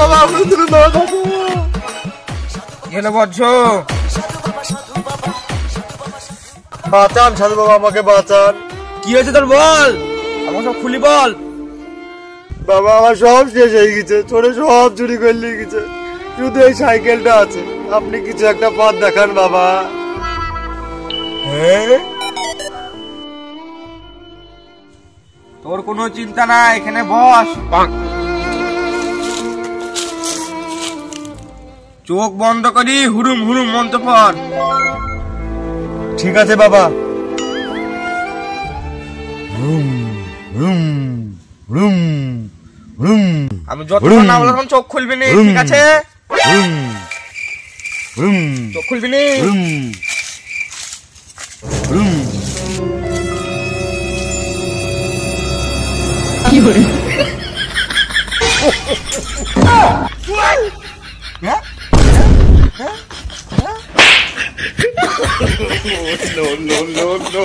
বাবা আপনি তুলে দাও দাদু। এলো বজ্র, বাঁচান সাধু বাবা, আমাকে বাঁচান। কি হয়েছে তোর বল, আমার সব খুলি বল। বাবা আমার সব শেষ হয়ে গেছে, চোরে সব চুরি করে নিয়ে গেছে, শুধু এই সাইকেলটা আছে। আপনি কিছু একটা পথ দেখান বাবা। তোর কোনো চিন্তা নাই, এখানে বস, চোখ বন্ধ করি হুরুম হুরুম মন্ত্র পড়। ঠিক আছে বাবা। আমি যতক্ষণ না বললাম চোখ খুলবি নি, ঠিক আছে? চোখ খুলবি নি। কি করে? No, no, no, no.